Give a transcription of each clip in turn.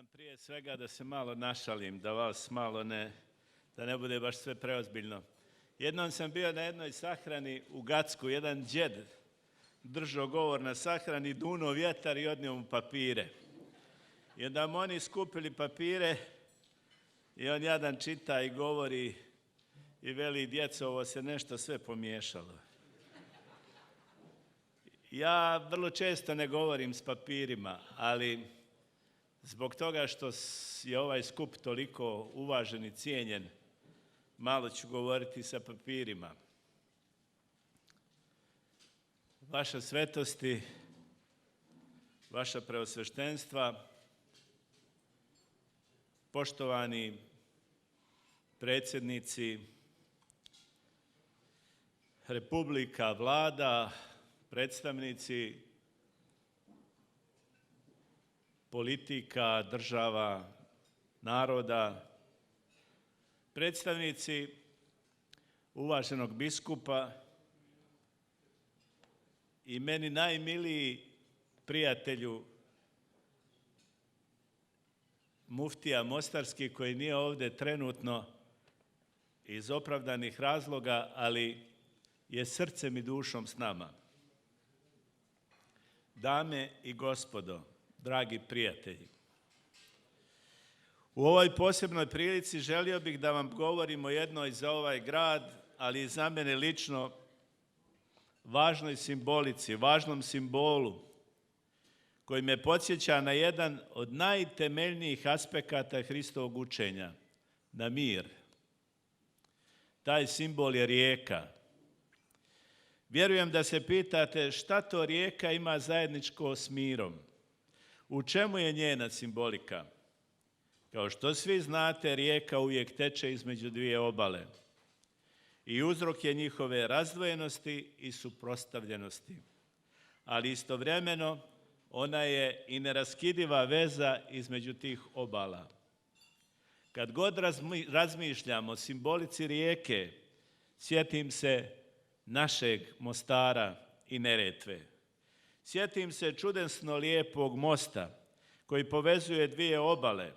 Moram prije svega da se malo našalim, da vas malo da ne bude baš sve preozbiljno. Jednom sam bio na jednoj sahrani u Gacku, jedan džed držao govor na sahrani, dunuo vjetar i odnio mu papire. I onda mu oni skupili papire i on jadan čita i govori i veli: djeco, ovo se nešto sve pomiješalo. Ja vrlo često ne govorim s papirima, ali zbog toga što je ovaj skup toliko uvažen i cijenjen, malo ću govoriti sa papirima. Vaša svetosti, vaša preosveštenstva, poštovani predsjednici republika, vlada, predstavnici politika, država, naroda, predstavnici uvaženog biskupa i meni najmiliji prijatelju muftija mostarski, koji nije ovdje trenutno iz opravdanih razloga, ali je srcem i dušom s nama. Dame i gospodo, dragi prijatelji, u ovoj posebnoj prilici želio bih da vam govorim o jednoj za ovaj grad, ali i za mene lično važnoj simbolici, važnom simbolu koji me podsjeća na jedan od najtemeljnijih aspekata Hristovog učenja, na mir. Taj simbol je rijeka. Vjerujem da se pitate šta to rijeka ima zajedničko s mirom. U čemu je njena simbolika? Kao što svi znate, rijeka uvijek teče između dvije obale i uzrok je njihove razdvojenosti i suprotstavljenosti. Ali istovremeno ona je i neraskidiva veza između tih obala. Kad god razmišljam o simbolici rijeke, sjetim se našeg Mostara i Neretve. Sjetim se čudesno lijepog mosta koji povezuje dvije obale,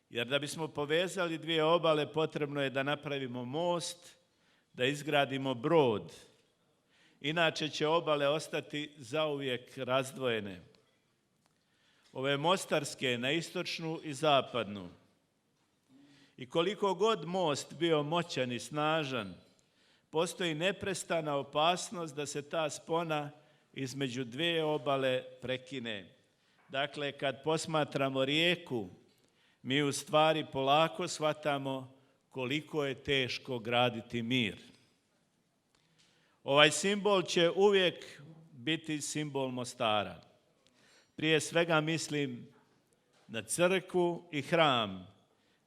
jer da bismo povezali dvije obale potrebno je da napravimo most, da izgradimo brod. Inače će obale ostati zauvijek razdvojene. Ove mostarske na istočnu i zapadnu. I koliko god most bio moćan i snažan, postoji neprestana opasnost da se ta spona između dvije obale prekine. Dakle, kad posmatramo rijeku, mi u stvari polako shvatamo koliko je teško graditi mir. Ovaj simbol će uvijek biti simbol Mostara. Prije svega mislim na crkvu i hram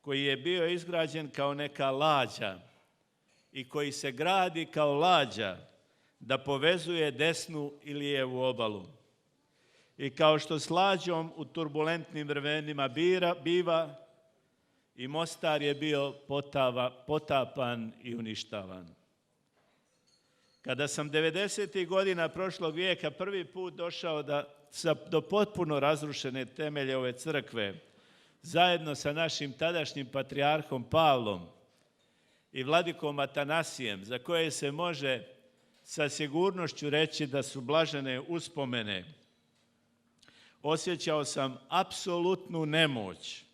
koji je bio izgrađen kao neka lađa i koji se gradi kao lađa da povezuje desnu i lijevu obalu. I kao što s lađom u turbulentnim vremenima biva, i Mostar je bio potapan i uništavan. Kada sam 90. godina prošlog vijeka prvi put došao do potpuno razrušene temelje ove crkve, zajedno sa našim tadašnjim patrijarhom Pavlom i vladikom Atanasijem, za koje se može sa sigurnošću reći da su blažene uspomene, osjećao sam apsolutnu nemoć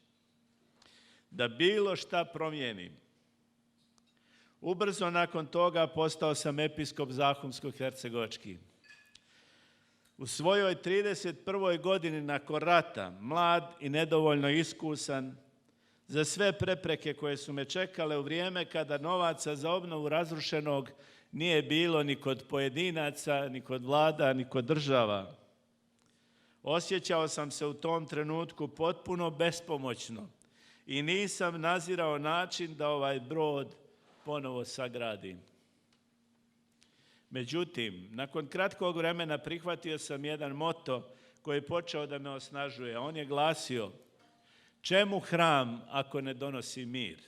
da bilo šta promijenim. Ubrzo nakon toga postao sam episkop Zahumsko-hercegovački. U svojoj 31. godini nakon rata, mlad i nedovoljno iskusan, za sve prepreke koje su me čekale u vrijeme kada novaca za obnovu razrušenog nije bilo ni kod pojedinaca, ni kod vlada, ni kod država, osjećao sam se u tom trenutku potpuno bespomoćno i nisam nazirao način da ovaj brod ponovo sagradim. Međutim, nakon kratkog vremena prihvatio sam jedan moto koji je počeo da me osnažuje. On je glasio: čemu hram ako ne donosi mir?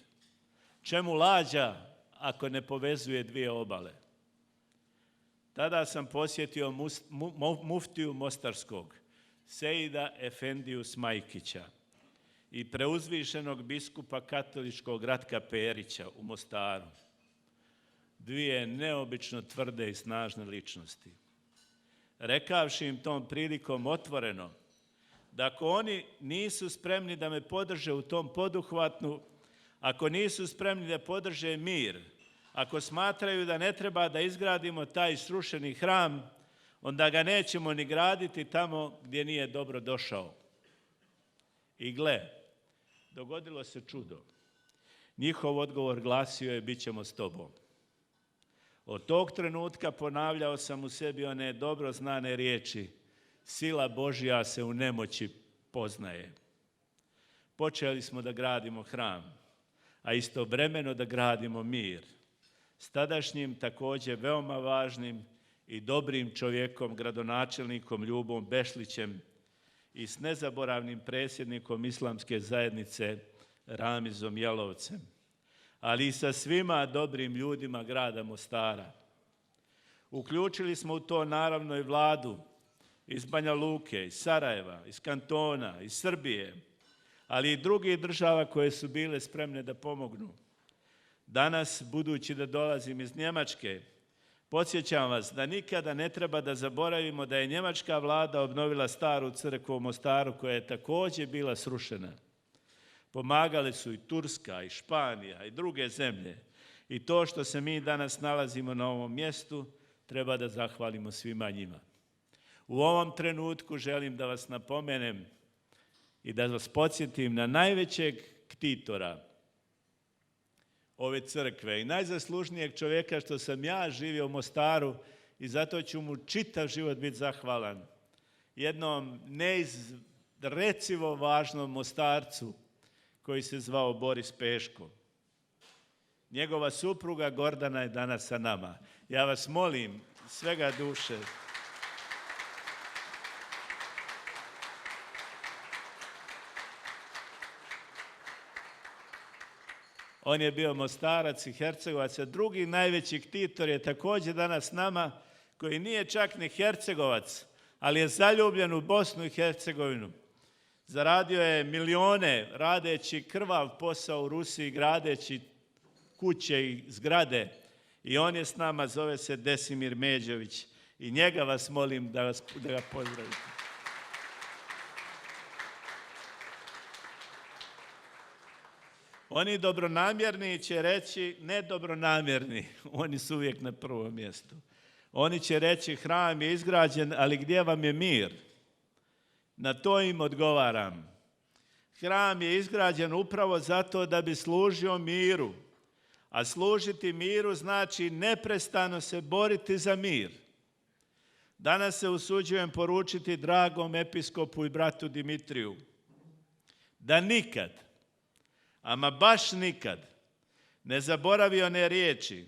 Čemu lađa ako ne povezuje dvije obale? Tada sam posjetio muftiju Mostarskog, Seida Efendiju Smajkića. i preuzvišenog biskupa katoličkog Ratka Perića u Mostaru. Dvije neobično tvrde i snažne ličnosti. Rekavši im tom prilikom otvoreno da ako oni nisu spremni da me podrže u tom poduhvatu, ako nisu spremni da podrže mir, ako smatraju da ne treba da izgradimo taj srušeni hram, onda ga nećemo ni graditi tamo gdje nije dobro došao. I gle, dogodilo se čudo. Njihov odgovor glasio je: bit ćemo s tobom. Od tog trenutka ponavljao sam u sebi one dobro znane riječi: sila Božja se u nemoći poznaje. Počeli smo da gradimo hram, a istovremeno da gradimo mir. S tadašnjim također veoma važnim i dobrim čovjekom, gradonačelnikom Ljubom Bešlićem i s nezaboravnim predsjednikom Islamske zajednice Ramizom Jelovcem, ali i sa svima dobrim ljudima grada Mostara. Uključili smo u to naravno i vladu iz Banja Luke, iz Sarajeva, iz kantona, iz Srbije, ali i drugih država koje su bile spremne da pomognu. Danas, budući da dolazim iz Njemačke, podsjećam vas da nikada ne treba da zaboravimo da je njemačka vlada obnovila staru crkvu u Mostaru koja je također bila srušena. Pomagale su i Turska, i Španija, i druge zemlje. I to što se mi danas nalazimo na ovom mjestu, treba da zahvalimo svima njima. U ovom trenutku želim da vas napomenem i da vas podsjetim na najvećeg ktitora ove crkve i najzaslužnijeg čovjeka što sam ja živio u Mostaru i zato ću mu čitav život biti zahvalan. Jednom neizrecivo važnom Mostarcu koji se zvao Boris Peško. Njegova supruga Gordana je danas sa nama. Ja vas molim, svega duše, on je bio Mostarac i Hercegovac, a drugi najveći ktitor je također danas s nama, koji nije čak ni Hercegovac, ali je zaljubljen u Bosnu i Hercegovinu. Zaradio je milione radeći krvav posao u Rusiji, gradeći kuće i zgrade. I on je s nama, zove se Desimir Međović. I njega vas molim da ga pozdravite. Oni dobronamjerni će reći nedobronamjerni. Oni su uvijek na prvom mjestu. Oni će reći hram je izgrađen, ali gdje vam je mir? Na to im odgovaram. Hram je izgrađen upravo zato da bi služio miru. A služiti miru znači neprestano se boriti za mir. Danas se usuđujem poručiti dragom episkopu i bratu Dimitriju da nikad, ama baš nikad, ne zaboravi one riječi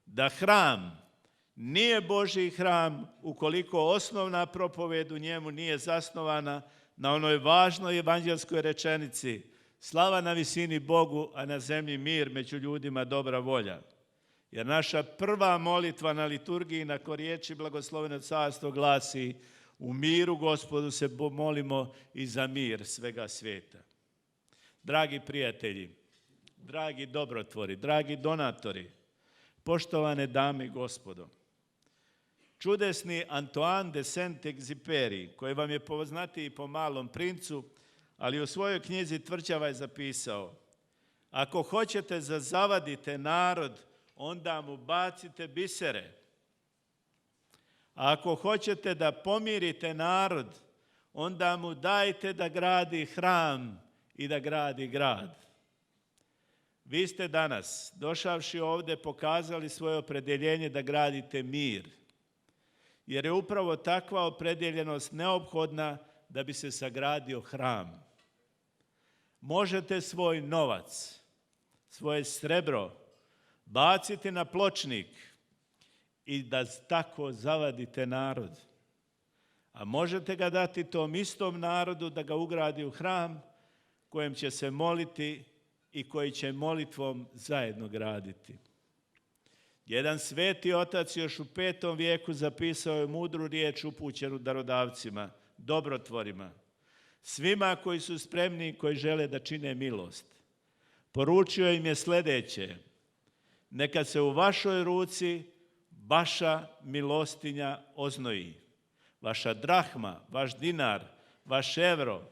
da hram nije Božji hram ukoliko osnovna propoved u njemu nije zasnovana na onoj važnoj evanđelskoj rečenici: slava na visini Bogu, a na zemlji mir, među ljudima dobra volja. Jer naša prva molitva na liturgiji nakon riječi blagosloveno carstvo glasi: u miru Gospodu se molimo i za mir svega svijeta. Dragi prijatelji, dragi dobrotvori, dragi donatori, poštovane dame i gospodo, čudesni Antoine de Saint-Exupéry, koji vam je poznatiji po Malom princu, ali u svojoj knjizi Tvrđava je zapisao: ako hoćete da zavadite narod, onda mu bacite bisere. A ako hoćete da pomirite narod, onda mu dajte da gradi hram i da gradi grad. Vi ste danas, došavši ovdje, pokazali svoje opredjeljenje da gradite mir, jer je upravo takva opredjeljenost neophodna da bi se sagradio hram. Možete svoj novac, svoje srebro baciti na pločnik i da tako zavadite narod. A možete ga dati tom istom narodu da ga ugradi u hram kojem će se moliti i koji će molitvom zajedno graditi. Jedan sveti otac još u 5. vijeku zapisao je mudru riječ upućenu darodavcima, dobrotvorima. svima koji su spremni i koji žele da čine milost. Poručio im je sljedeće: neka se u vašoj ruci vaša milostinja oznoji, vaša drahma, vaš dinar, vaš evro,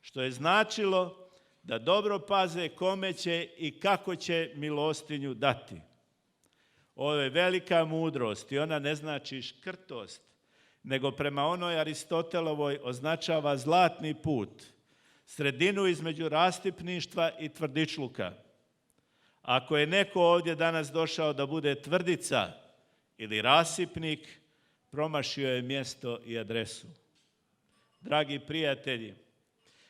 što je značilo da dobro paze kome će i kako će milostinju dati. Ovo je velika mudrost i ona ne znači škrtost, nego prema onoj Aristotelovoj označava zlatni put, sredinu između rasipništva i tvrdičluka. Ako je neko ovdje danas došao da bude tvrdica ili rasipnik, promašio je mjesto i adresu. Dragi prijatelji,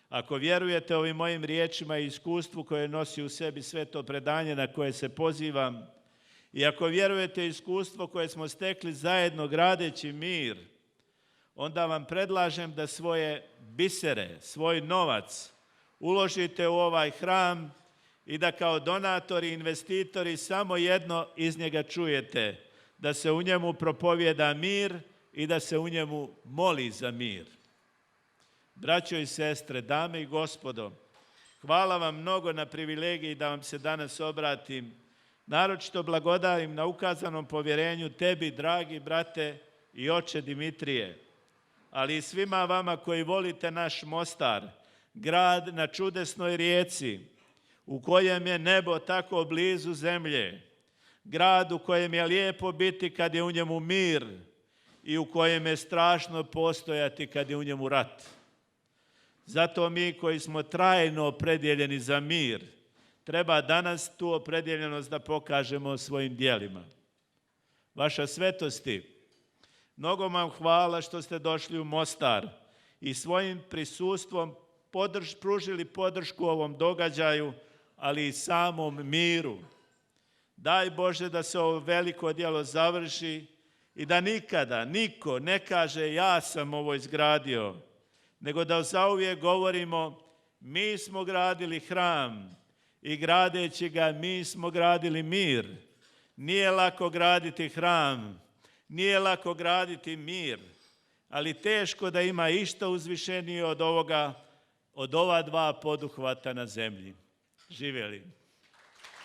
ako vjerujete ovim mojim riječima i iskustvu koje nosi u sebi sve to predanje na koje se pozivam, i ako vjerujete iskustvo koje smo stekli zajedno gradeći mir, onda vam predlažem da svoje bisere, svoj novac uložite u ovaj hram i da kao donatori i investitori samo jedno iz njega čujete, da se u njemu propovijeda mir i da se u njemu moli za mir. Braćo i sestre, dame i gospodo, hvala vam mnogo na privilegiji da vam se danas obratim. Naročito blagodarim na ukazanom povjerenju tebi, dragi brate i oče Dimitrije, ali i svima vama koji volite naš Mostar, grad na čudesnoj rijeci, u kojem je nebo tako blizu zemlje, grad u kojem je lijepo biti kad je u njemu mir i u kojem je strašno postojati kad je u njemu rat. Zato mi koji smo trajno opredjeljeni za mir, treba danas tu opredjeljenost da pokažemo svojim djelima. Vaša svetosti, mnogo vam hvala što ste došli u Mostar i svojim prisustvom pružili podršku ovom događaju, ali i samom miru. Daj Bože da se ovo veliko djelo završi i da nikada niko ne kaže ja sam ovo izgradio, nego da zauvijek govorimo mi smo gradili hram i gradeći ga mi smo gradili mir. Nije lako graditi hram, nije lako graditi mir, ali teško da ima išta uzvišenije od ovoga, od ova dva poduhvata na zemlji. Živjeli.